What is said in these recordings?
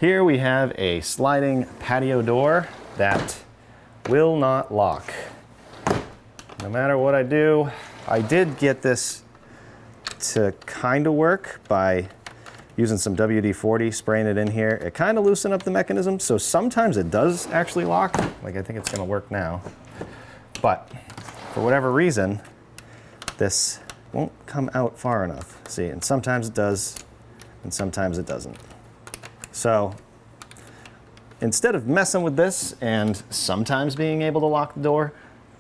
Here we have a sliding patio door that will not lock. No matter what I do, I did get this to kind of work by using some WD-40, spraying it in here. It kind of loosened up the mechanism, so sometimes it does actually lock. Like, I think it's gonna work now. But for whatever reason, this won't come out far enough. See, and sometimes it does, and sometimes it doesn't. So instead of messing with this and sometimes being able to lock the door,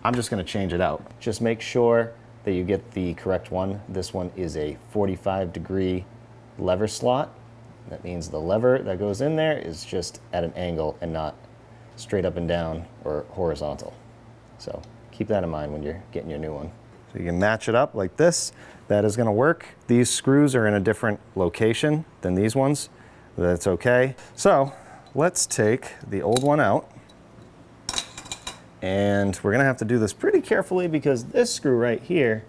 I'm just gonna change it out. Just make sure that you get the correct one. This one is a 45-degree lever slot. That means the lever that goes in there is just at an angle and not straight up and down or horizontal. So keep that in mind when you're getting your new one. So you can match it up like this. That is gonna work. These screws are in a different location than these ones. That's okay. So let's take the old one out. And we're gonna have to do this pretty carefully because this screw right here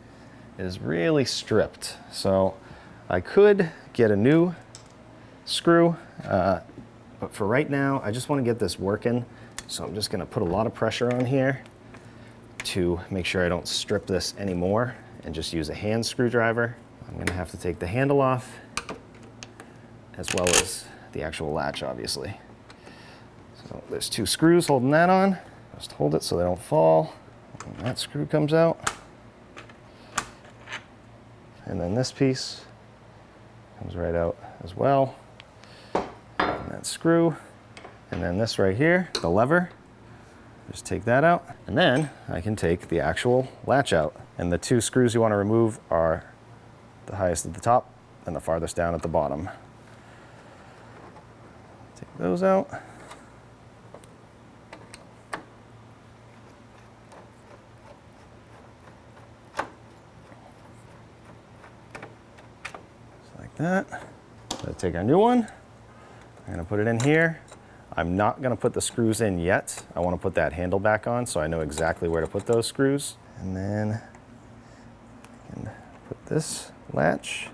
is really stripped. So I could get a new screw, but for right now, I just wanna get this working. So I'm just gonna put a lot of pressure on here to make sure I don't strip this anymore and just use a hand screwdriver. I'm gonna have to take the handle off as well as the actual latch, obviously. So there's 2 screws holding that on. Just hold it so they don't fall. And that screw comes out. And then this piece comes right out as well. And that screw. And then this right here, the lever. Just take that out. And then I can take the actual latch out. And the 2 screws you want to remove are the highest at the top and the farthest down at the bottom. Take those out. That. Let's take our new one. I'm gonna put it in here. I'm not gonna put the screws in yet. I wanna put that handle back on so I know exactly where to put those screws. And then I can put this latch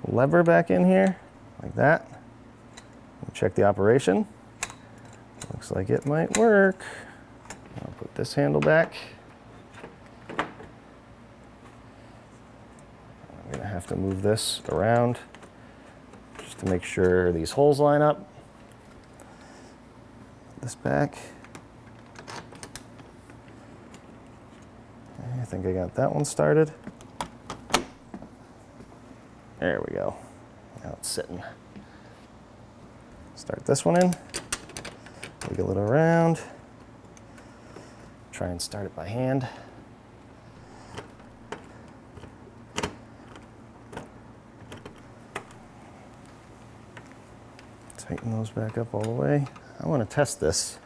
lever back in here, like that. We'll check the operation. Looks like it might work. I'll put this handle back. I'm gonna have to move this around just to make sure these holes line up. This back. I think I got that one started. There we go. Now it's sitting. Start this one in. Wiggle it around. Try and start it by hand. Tighten those back up all the way. I want to test this,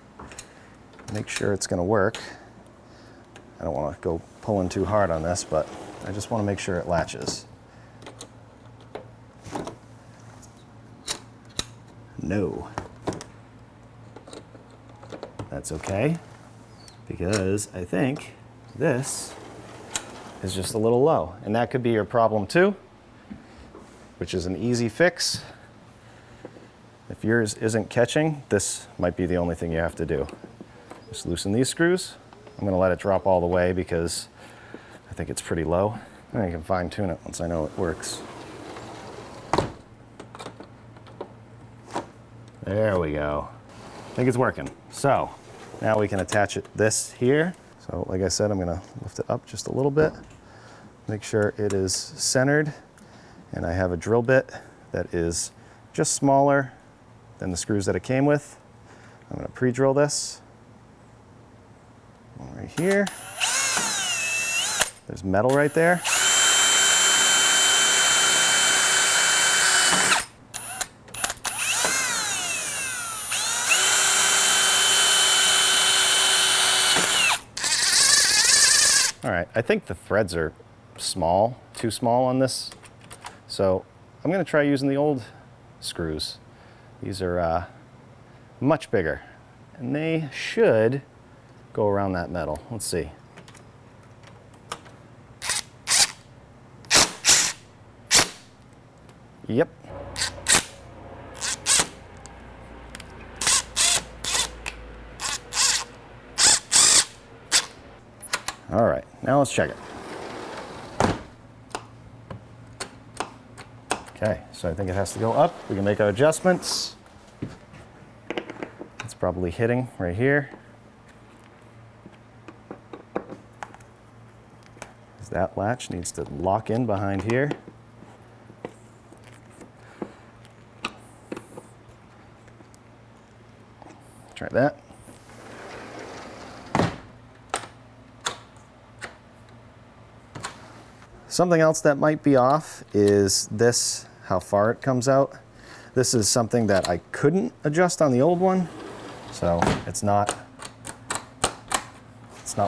make sure it's going to work. I don't want to go pulling too hard on this, but I just want to make sure it latches. No. That's okay, because I think this is just a little low, and that could be your problem too, which is an easy fix. If yours isn't catching, this might be the only thing you have to do. Just loosen these screws. I'm gonna let it drop all the way because I think it's pretty low. And I can fine tune it once I know it works. There we go. I think it's working. So now we can attach this here. So like I said, I'm gonna lift it up just a little bit, make sure it is centered. And I have a drill bit that is just smaller than the screws that it came with. I'm gonna pre-drill this. One right here. There's metal right there. All right, I think the threads are small, too small on this. So I'm gonna try using the old screws. These are much bigger, and they should go around that metal. Let's see. Yep. All right, now let's check it. Okay, so I think it has to go up. We can make our adjustments. It's probably hitting right here. That latch needs to lock in behind here. Try that. Something else that might be off is this, how far it comes out. This is something that I couldn't adjust on the old one, so it's not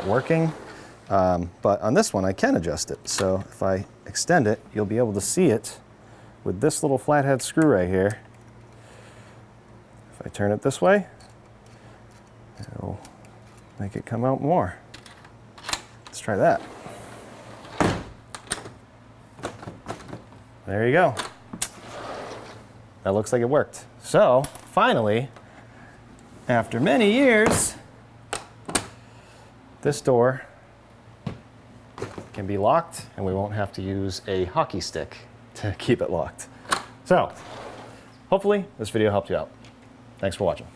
working. But on this one, I can adjust it. So if I extend it, you'll be able to see it with this little flathead screw right here. If I turn it this way, it'll make it come out more. Let's try that. There you go. That looks like it worked. So finally, after many years, this door can be locked and we won't have to use a hockey stick to keep it locked. So hopefully this video helped you out. Thanks for watching.